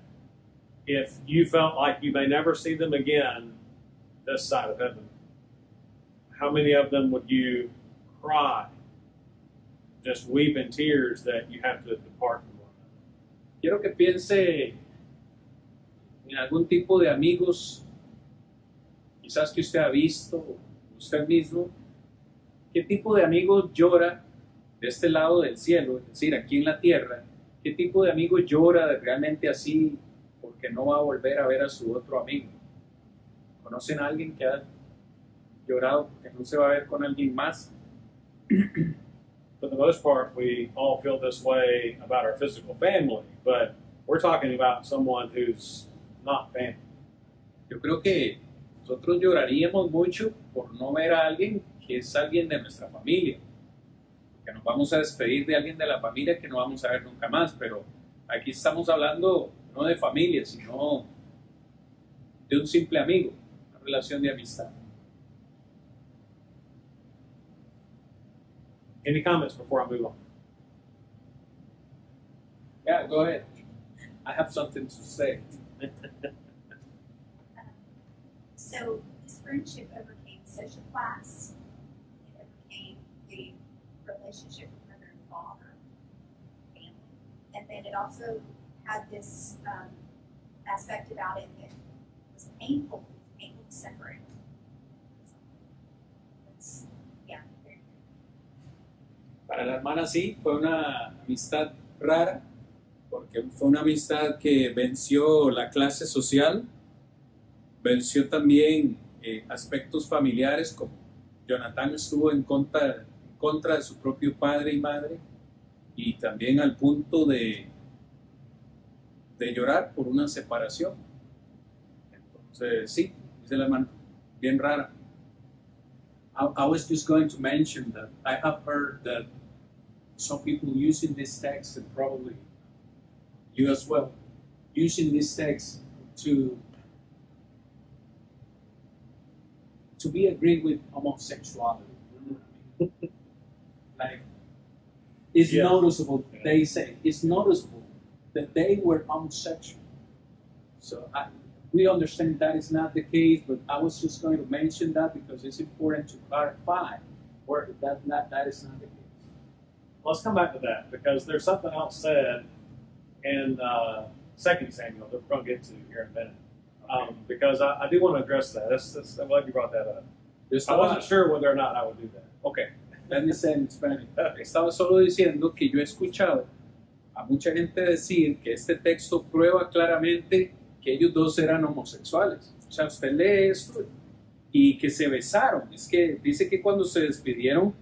if you felt like you may never see them again this side of heaven, how many of them would you cry, just weep in tears that you have to depart from one another? Quiero que piense en algún tipo de amigos, quizás que usted ha visto, usted mismo. ¿Qué tipo de amigo llora de este lado del cielo, es decir, aquí en la tierra? ¿Qué tipo de amigo llora realmente así porque no va a volver a ver a su otro amigo? ¿Conocen a alguien que ha llorado porque no se va a ver con alguien más? For the most part, we all feel this way about our physical family, but we're talking about someone who's not family. Yo creo que nosotros lloraríamos mucho por no ver a alguien que es alguien de nuestra familia, que nos vamos a despedir de alguien de la familia que no vamos a ver nunca más, pero aquí estamos hablando no de familia, sino de un simple amigo, una relación de amistad. Any comments before I move on? Yeah, go ahead. I have something to say. So this friendship overcame social class. It overcame the relationship with mother and father, family, and then it also had this aspect about it that was painful to separate. It's, yeah, very good. Para la hermana sí, fue una amistad rara, porque fue una amistad que venció la clase social, venció también aspectos familiares, como Jonatán estuvo en contra de su propio padre y madre, y también al punto de llorar por una separación. Entonces sí, dice la hermana, bien rara. I was just going to mention that I have heard that some people using this text, and probably you as well, using this text to be agreed with homosexuality. Like, it's Yeah. noticeable, they say, it's noticeable that they were homosexual. So we understand that is not the case, but I was just going to mention that because it's important to clarify where that is not the case. Let's come back to that because there's something else said in 2 Samuel that we're going to get to here in a minute. because I do want to address that. I'm glad you brought that up. Yo I estaba, wasn't sure whether or not I would do that. okay, let me say in Spanish. Estaba solo diciendo que yo he escuchado a mucha gente decir que este texto prueba claramente que ellos dos eran homosexuales. O sea, usted lee esto y que se besaron. Es que dice que cuando se despidieron,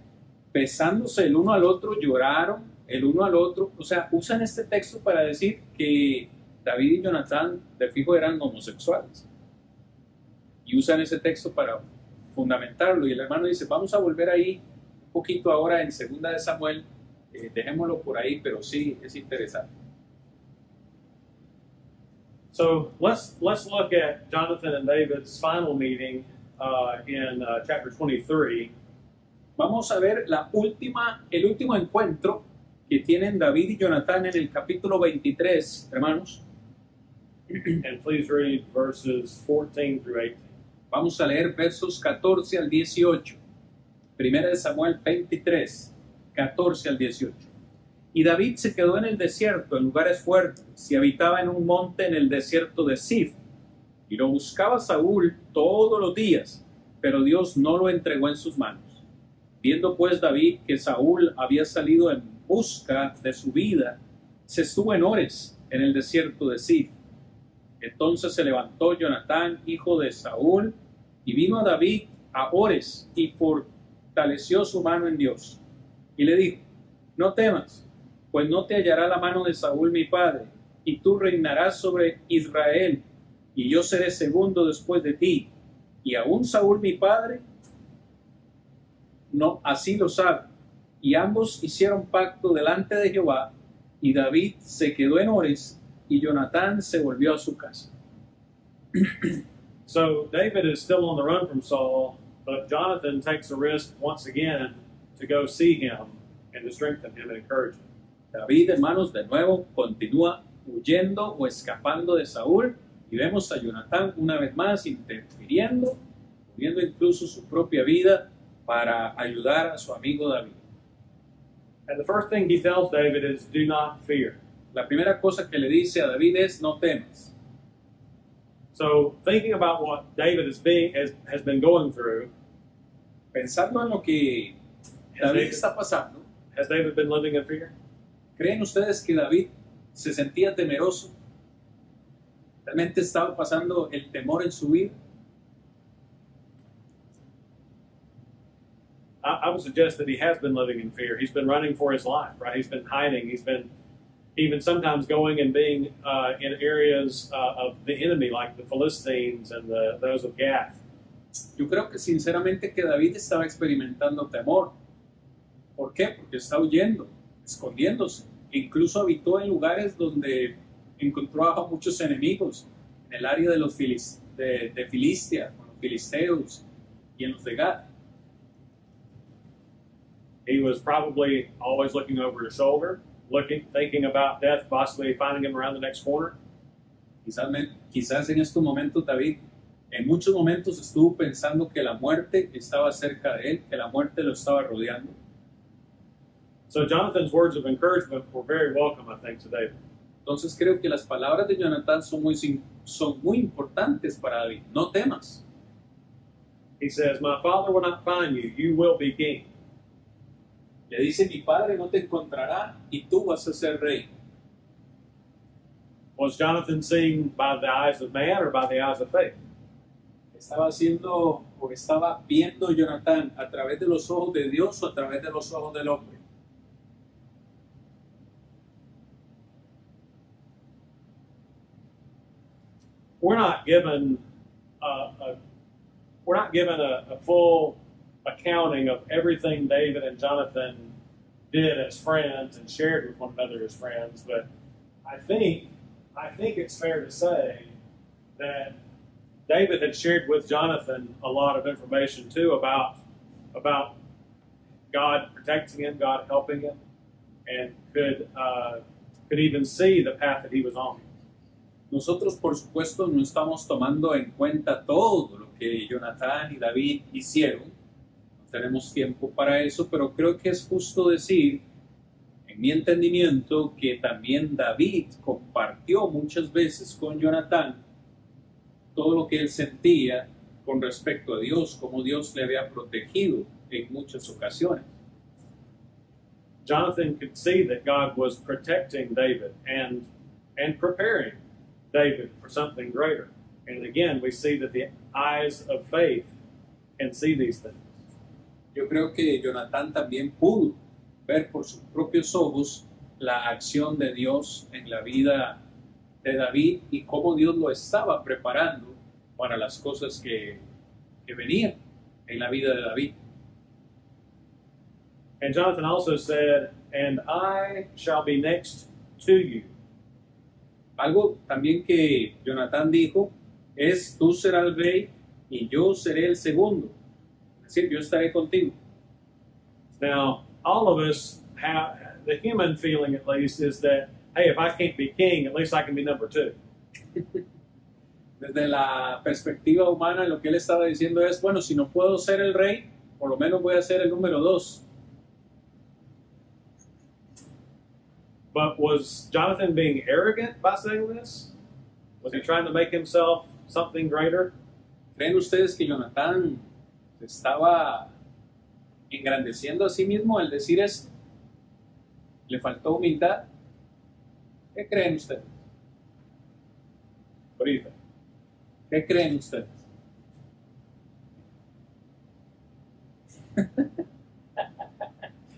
besándose el uno al otro, lloraron el uno al otro. O sea, usan este texto para decir que David y Jonatán de fijo eran homosexuales. Y usan ese texto para fundamentarlo. Y el hermano dice, vamos a volver ahí un poquito ahora en 2 de Samuel. Dejémoslo por ahí, pero sí es interesante. So let's look at Jonathan and David's final meeting in chapter 23. Vamos a ver el último encuentro que tienen David y Jonatán en el capítulo 23, hermanos. And please read verses 14 through 18. Vamos a leer versos 14 al 18. 1 de Samuel 23, 14 al 18. Y David se quedó en el desierto, en lugares fuertes, y habitaba en un monte en el desierto de Sif. Y lo buscaba Saúl todos los días, pero Dios no lo entregó en sus manos. Viendo pues David que Saúl había salido en busca de su vida, se estuvo en Ores, en el desierto de Sif. Entonces se levantó Jonatán, hijo de Saúl, y vino a David a Ores, y fortaleció su mano en Dios. Y le dijo, no temas, pues no te hallará la mano de Saúl mi padre, y tú reinarás sobre Israel, y yo seré segundo después de ti. Y aún Saúl mi padre, no, así lo sabe. Y ambos hicieron pacto delante de Jehová, y David se quedó en Ores, y Jonatán se volvió a su casa. So David is still on the run from Saul, but Jonathan takes a risk once again to go see him and to strengthen him and encourage him. David, hermanos, de nuevo continúa huyendo o escapando de Saúl, y vemos a Jonatán una vez más interfiriendo, poniendo incluso su propia vida para ayudar a su amigo David. And the first thing he tells David is, do not fear. La primera cosa que le dice a David es, no temas. So thinking about what David has been going through, Pensando en lo que David está pasando, has David been living in fear? ¿creen ustedes que David se sentía temeroso? ¿Realmente estaba pasando el temor en su vida? I would suggest that he has been living in fear. He's been running for his life, right? He's been hiding. He's been even sometimes going and being in areas of the enemy, like the Philistines and those of Gath. Yo creo que sinceramente que David estaba experimentando temor. ¿Por qué? Porque está huyendo, escondiéndose. Incluso habitó en lugares donde encontró a muchos enemigos, en el área de los de Filistia, con los filisteos y en los de Gad. He was probably always looking over his shoulder, thinking about death, possibly finding him around the next corner. Quizás en estos momentos David en muchos momentos estuvo pensando que la muerte estaba cerca de él, que la muerte lo estaba rodeando. So Jonathan's words of encouragement were very welcome, I think, to David. Entonces creo que las palabras de Jonatán son muy importantes para David. No temas. He says, my father will not find you, you will be king. Le dice, mi padre no te encontrará y tú vas a ser rey. Was Jonathan seeing by the eyes of man or by the eyes of faith? Estaba viendo Jonatán a través de los ojos de Dios o a través de los ojos del hombre. We're not given a full accounting of everything David and Jonathan did as friends and shared with one another as friends, but I think it's fair to say that David had shared with Jonathan a lot of information too about God protecting him, God helping him, and could even see the path that he was on. Nosotros, por supuesto, no estamos tomando en cuenta todo lo que Jonatán y David hicieron. No tenemos tiempo para eso, pero creo que es justo decir, en mi entendimiento, que también David compartió muchas veces con Jonatán todo lo que él sentía con respecto a Dios, cómo Dios le había protegido en muchas ocasiones. Jonathan could see that God was protecting David and preparing David for something greater. And again, we see that the eyes of faith can see these things. Yo creo que Jonatán también pudo ver por sus propios ojos la acción de Dios en la vida de David y cómo Dios lo estaba preparando para las cosas que venían en la vida de David. And Jonathan also said, "And I shall be next to you." Algo también que Jonatán dijo es, tú serás el rey y yo seré el segundo. Es decir, yo estaré contigo. Now, all of us have, the human feeling at least is that, hey, if I can't be king, at least I can be number two. Desde la perspectiva humana, lo que él estaba diciendo es, bueno, si no puedo ser el rey, por lo menos voy a ser el número 2. But was Jonathan being arrogant by saying this? Was he trying to make himself something greater? ¿Creen ustedes que Jonatán estaba engrandeciendo a sí mismo al decir esto? ¿Le faltó humildad? ¿Qué creen ustedes? What do you think? ¿Qué creen ustedes?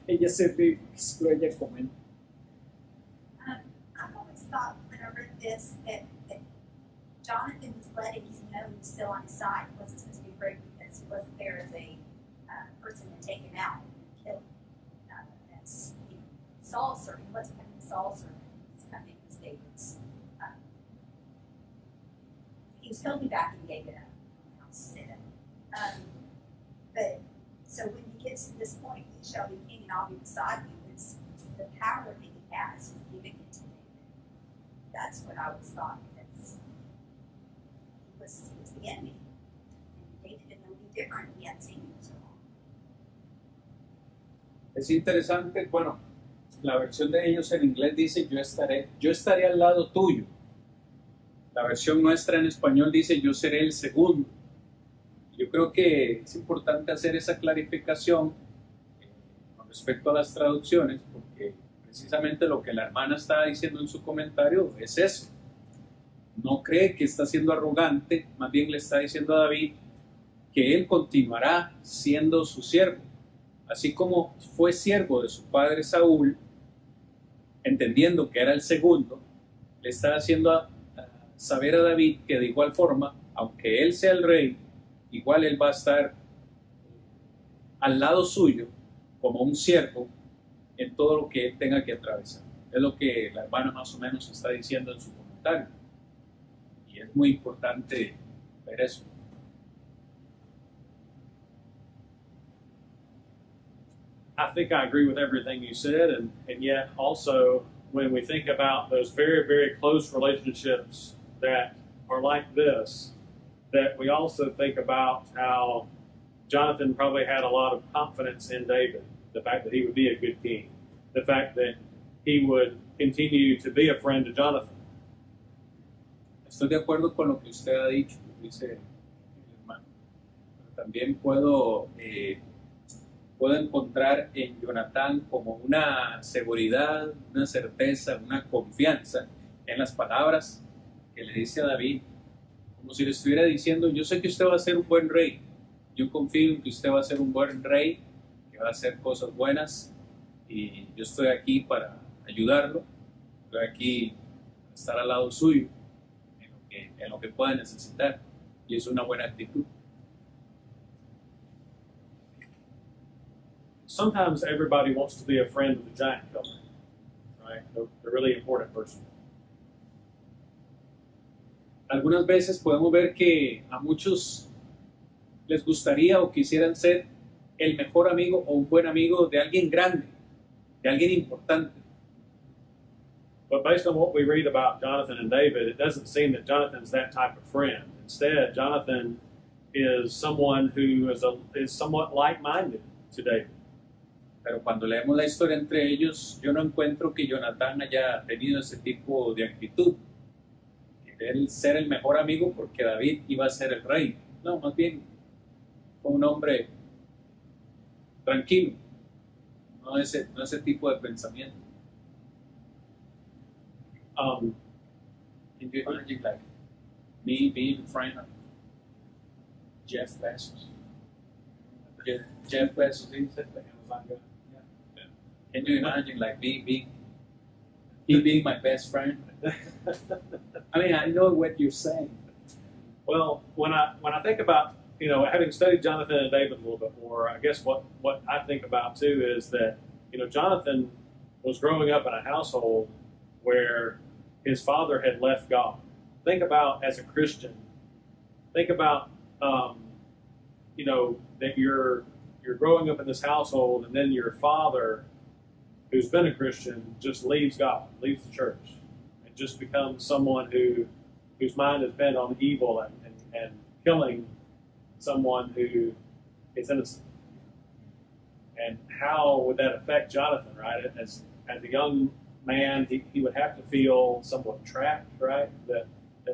Ella se ve, pero ella comenta. I've always thought when I read this that Jonathan was letting him know he was still on his side. He wasn't supposed to be afraid because he wasn't there as a person to take him out and kill him. That's Saul's servant. He wasn't coming to Saul's servant. He was coming as David's. He was totally backing David up. I'll say that. But so when he gets to this point, he shall be king and I'll be beside you. It's the power that he has is giving it to David. That's what I always thought. Because he was the enemy. And David didn't know any different. He hadn't seen him so long. Es interesante, bueno, la versión de ellos en inglés dice yo estaré al lado tuyo. La versión nuestra en español dice yo seré el segundo. Yo creo que es importante hacer esa clarificación con respecto a las traducciones, porque precisamente lo que la hermana está diciendo en su comentario es eso. No cree que está siendo arrogante, más bien le está diciendo a David que él continuará siendo su siervo. Así como fue siervo de su padre Saúl, entendiendo que era el segundo, le está haciendo saber a David que de igual forma, aunque él sea el rey, igual él va a estar al lado suyo como un siervo en todo lo que él tenga que atravesar. Es lo que la hermana más o menos está diciendo en su comentario. Y es muy importante ver eso. I think I agree with everything you said, and yet also when we think about those very, very close relationships that are like this, that we also think about how Jonathan probably had a lot of confidence in David, the fact that he would be a good king, the fact that he would continue to be a friend to Jonathan. Estoy de acuerdo con lo que usted ha dicho, dice el hermano. Pero también puedo encontrar en Jonatán como una seguridad, una certeza, una confianza en las palabras que le dice a David, como si le estuviera diciendo, yo sé que usted va a ser un buen rey, yo confío en que usted va a ser un buen rey, que va a hacer cosas buenas, y yo estoy aquí para ayudarlo, estoy aquí para estar al lado suyo, en lo que pueda necesitar, y es una buena actitud. Sometimes everybody wants to be a friend of the giant killer, right? The really important person. Algunas veces podemos ver que a muchos les gustaría o quisieran ser el mejor amigo o un buen amigo de alguien grande, de alguien importante. But based on what we read about Jonathan and David, it doesn't seem that Jonathan's that type of friend. Instead, Jonathan is someone who is somewhat like-minded to David. Pero cuando leemos la historia entre ellos, yo no encuentro que Jonatán haya tenido ese tipo de actitud. Que de él ser el mejor amigo porque David iba a ser el rey. No, más bien fue un hombre tranquilo, no ese tipo de pensamiento. Can you imagine like me being a friend of Jeff Bezos? Jeff Bezos, he said the Amazon guy. Yeah. Can you imagine like he being my best friend? I mean, I know what you're saying. Well, when I think about, you know, having studied Jonathan and David a little bit more, I guess what I think about too is that, you know, Jonathan was growing up in a household where his father had left God. Think about, as a Christian, think about, you know, that you're growing up in this household, and then your father, who's been a Christian, just leaves God, leaves the church, and just becomes someone whose mind is bent on evil and killing someone who is innocent. And how would that affect Jonathan, right? As a young man, he would have to feel somewhat trapped, right? That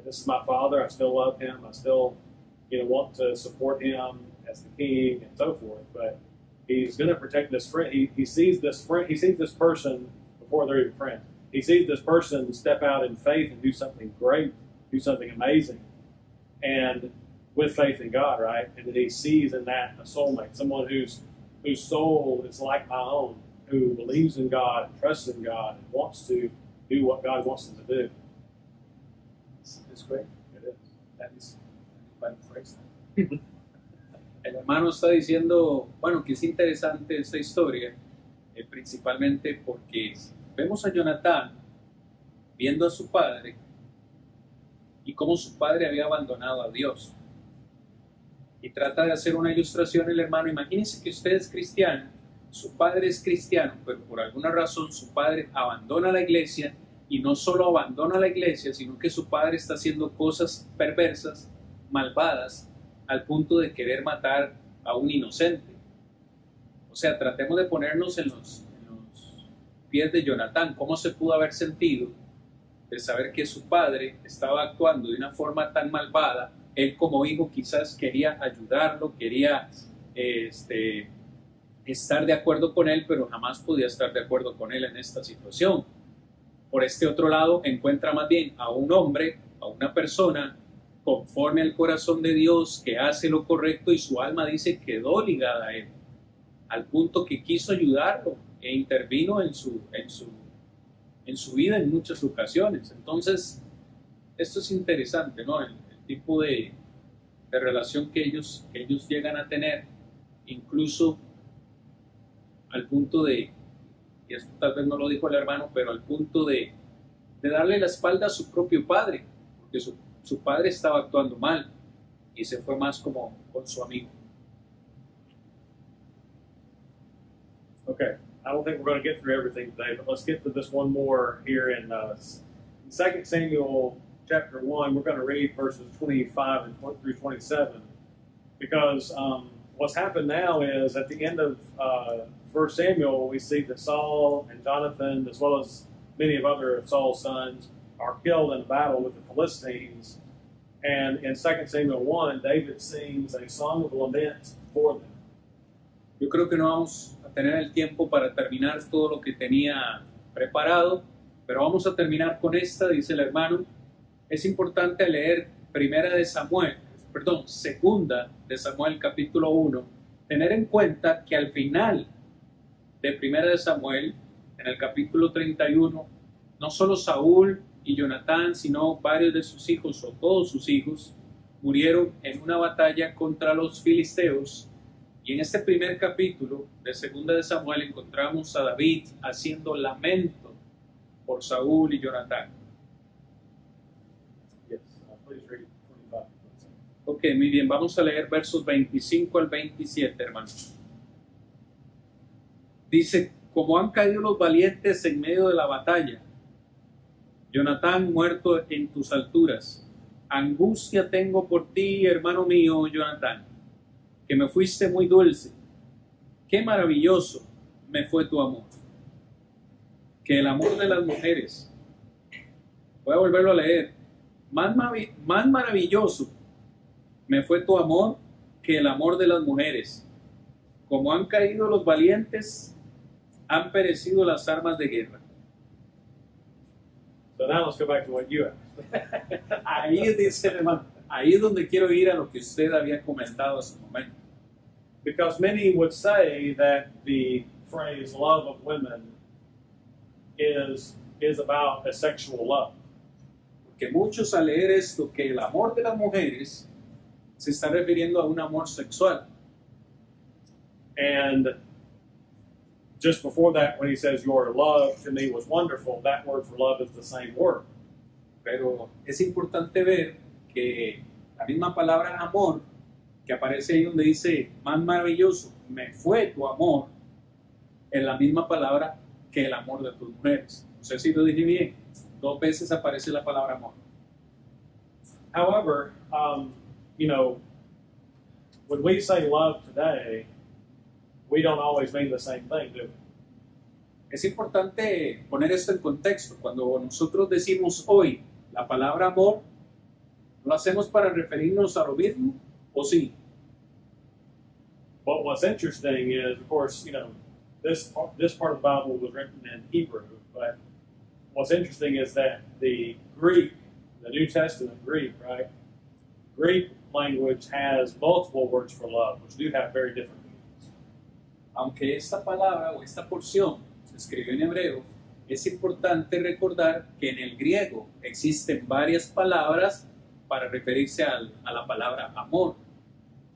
this is my father, I still love him, I still, you know, want to support him as the king and so forth. But he's going to protect this friend. He sees this friend. He sees this person before they're even friends. He sees this person step out in faith and do something great, do something amazing, and with faith in God, right? And then he sees in that a soulmate, someone whose soul is like my own, who believes in God, trusts in God, and wants to do what God wants them to do. It's great. It is. That is quite phrase. El hermano está diciendo, bueno, que es interesante esta historia, principalmente porque vemos a Jonatán viendo a su padre y cómo su padre había abandonado a Dios. Y trata de hacer una ilustración el hermano. Imagínense que usted es cristiano, su padre es cristiano, pero por alguna razón su padre abandona la iglesia, y no solo abandona la iglesia, sino que su padre está haciendo cosas perversas, malvadas, al punto de querer matar a un inocente. O sea, tratemos de ponernos en los pies de Jonatán. ¿Cómo se pudo haber sentido de saber que su padre estaba actuando de una forma tan malvada? Él como hijo quizás quería ayudarlo, quería estar de acuerdo con él, pero jamás podía estar de acuerdo con él en esta situación. Por este otro lado, encuentra más bien a un hombre, a una persona conforme al corazón de Dios, que hace lo correcto, y su alma dice quedó ligada a él, al punto que quiso ayudarlo e intervino en su vida en muchas ocasiones. Entonces, esto es interesante, ¿no? El tipo de relación que ellos llegan a tener, incluso al punto de, y esto tal vez no lo dijo el hermano, pero al punto de darle la espalda a su propio padre, porque su padre estaba actuando mal y se fue más como con su amigo. Okay, I don't think we're going to get through everything today, but let's get to this one more here in 2 Samuel chapter 1. We're going to read verses 25 through 27, because what's happened now is at the end of 1 Samuel, we see that Saul and Jonathan, as well as many of other Saul's sons, are killed in a battle with the Philistines. And in 2 Samuel 1, David sings a song of lament for them. Yo creo que no vamos a tener el tiempo para terminar todo lo que tenía preparado, pero vamos a terminar con esta, dice el hermano. Es importante leer segunda de Samuel capítulo 1, tener en cuenta que al final de primera de Samuel, en el capítulo 31, no solo Saúl y Jonatán, sino varios de sus hijos o todos sus hijos murieron en una batalla contra los filisteos. Y en este primer capítulo de segunda de Samuel encontramos a David haciendo lamento por Saúl y Jonatán. Yes, please read 25. Ok, muy bien, vamos a leer versos 25 al 27, hermanos. Dice: como han caído los valientes en medio de la batalla, Jonatán muerto en tus alturas. Angustia tengo por ti, hermano mío, Jonatán, que me fuiste muy dulce. Qué maravilloso me fue tu amor. Que el amor de las mujeres, voy a volverlo a leer, más maravilloso me fue tu amor que el amor de las mujeres. Como han caído los valientes, han perecido las armas de guerra. So now let's go back to what you asked. Ahí dice el hermano, ahí es donde quiero ir a lo que usted había comentado hace un momento. Because many would say that the phrase love of women is about a sexual love. Porque muchos al leer esto, que el amor de las mujeres se está refiriendo a un amor sexual. And just before that, when he says, your love to me was wonderful, that word for love is the same word. Pero es importante ver que la misma palabra amor, que aparece ahí donde dice, más maravilloso me fue tu amor, es la misma palabra que el amor de tus mujeres. No sé si lo dije bien. 2 veces aparece la palabra amor. However, you know, when we say love today, we don't always mean the same thing, do we? Es importante poner esto en contexto. Cuando nosotros decimos hoy la palabra amor, ¿lo hacemos para referirnos a lo mismo o sí? But what's interesting is, of course, you know, this part of the Bible was written in Hebrew, but what's interesting is that the Greek, the New Testament Greek, right? Greek language has multiple words for love, which do have very different meanings. Aunque esta palabra o esta porción se escribió en hebreo, es importante recordar que en el griego existen varias palabras para referirse a la palabra amor.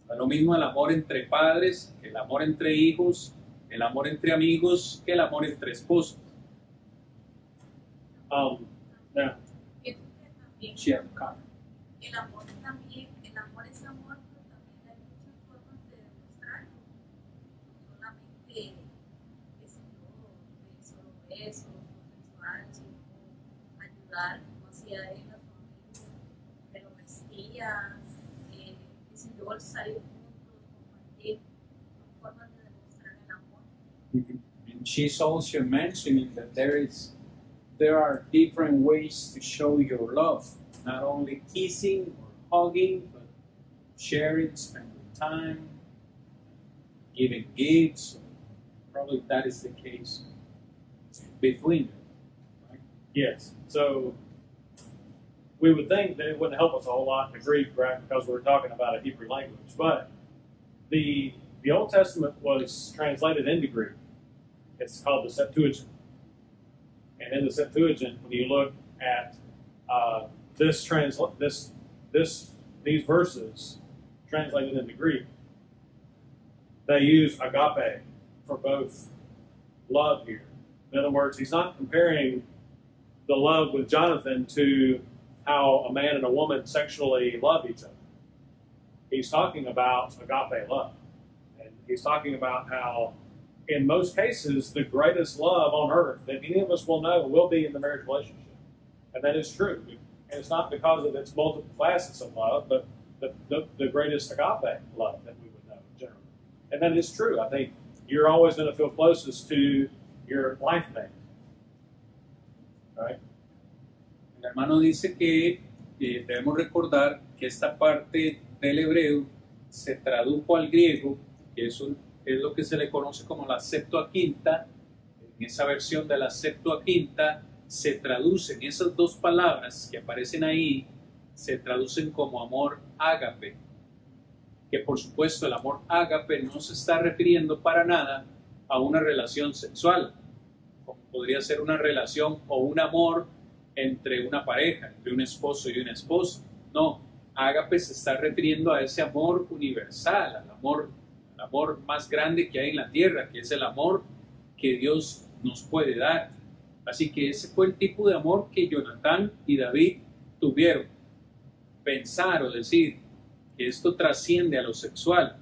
No es lo mismo el amor entre padres, que el amor entre hijos, el amor entre amigos, que el amor entre esposos. Now, Share, Carmen. El amor también, el amor es amor, pero también hay muchas formas de demostrarlo. No solamente solo besos, sexual, sino ayudar, como hacía él, a su amigo, que lo vestía, salir juntos, compartir, son formas de demostrar el amor. And she's also mentioning that there are different ways to show your love, not only kissing or hugging, but sharing, spending time, giving gifts. Probably that is the case between them. Right? yes. So we would think that it wouldn't help us a whole lot in the Greek, right? Because we're talking about a Hebrew language. But the Old Testament was translated into Greek. It's called the Septuagint. And in the Septuagint, when you look at these verses translated into Greek, they use agape for both love here. In other words, he's not comparing the love with Jonathan to how a man and a woman sexually love each other. He's talking about agape love. And he's talking about how, in most cases, the greatest love on earth that any of us will know will be in the marriage relationship. And that is true. And it's not because of its multiple facets of love, but the greatest agape love that we would know in general. And that is true. I think you're always going to feel closest to your life mate. Right? El hermano dice que debemos recordar que esta parte del hebreo se tradujo al griego, que es lo que se le conoce como la Septuaginta. En esa versión de la Septuaginta se traducen esas dos palabras que aparecen ahí, se traducen como amor ágape, que por supuesto el amor ágape no se está refiriendo para nada a una relación sexual, como podría ser una relación o un amor entre una pareja, entre un esposo y una esposa. No, ágape se está refiriendo a ese amor universal, al amor más grande que hay en la tierra, que es el amor que Dios nos puede dar. Así que ese fue el tipo de amor que Jonatán y David tuvieron. Pensar o decir que esto trasciende a lo sexual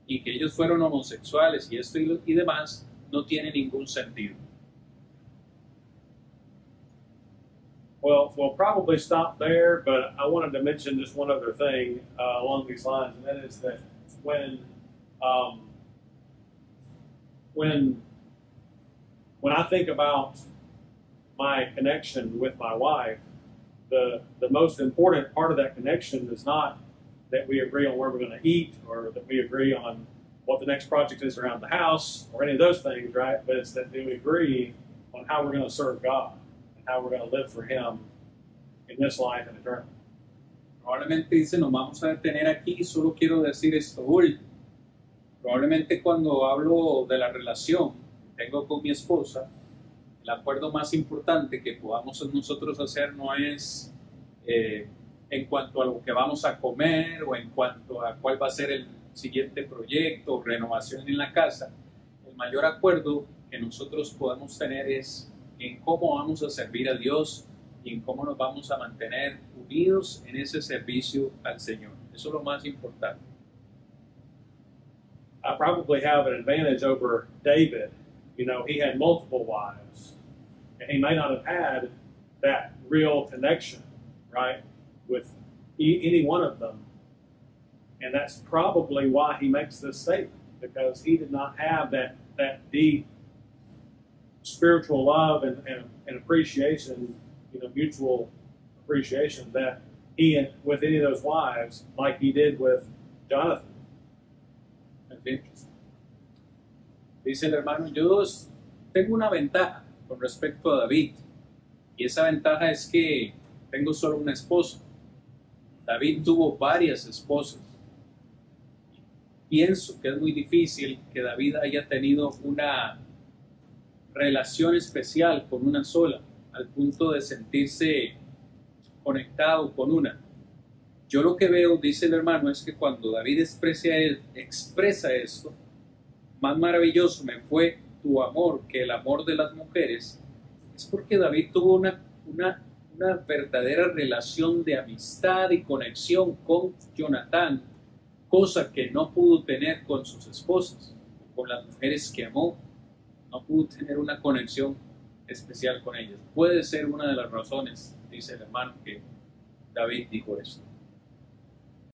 y que ellos fueron homosexuales y esto y demás no tiene ningún sentido. Well, we'll probably stop there, but I wanted to mention just one other thing along these lines, and that is that when I think about my connection with my wife, the most important part of that connection is not that we agree on where we're going to eat or that we agree on what the next project is around the house or any of those things, right? But it's that we agree on how we're going to serve God and how we're going to live for Him in this life and eternity. Probablemente dice, nos vamos a detener aquí, solo quiero decir esto último. Probablemente cuando hablo de la relación que tengo con mi esposa, el acuerdo más importante que podamos nosotros hacer no es en cuanto a lo que vamos a comer o en cuanto a cuál va a ser el siguiente proyecto o renovación en la casa. El mayor acuerdo que nosotros podemos tener es en cómo vamos a servir a Dios y en cómo nos vamos a mantener unidos en ese servicio al Señor. Eso es lo más importante. I probably have an advantage over David. You know, he had multiple wives, and he may not have had that real connection, right, with any one of them. And that's probably why he makes this statement, because he did not have that deep spiritual love and appreciation, you know, mutual appreciation that he had with any of those wives like he did with Jonathan. Dice el hermano, yo tengo una ventaja con respecto a David, y esa ventaja es que tengo solo una esposa. David tuvo varias esposas. Pienso que es muy difícil que David haya tenido una relación especial con una sola, al punto de sentirse conectado con una. Yo lo que veo, dice el hermano, es que cuando David expresa esto, más maravilloso me fue tu amor que el amor de las mujeres, es porque David tuvo una verdadera relación de amistad y conexión con Jonatán, cosa que no pudo tener con sus esposas, con las mujeres que amó, no pudo tener una conexión especial con ellas. Puede ser una de las razones, dice el hermano, que David dijo esto.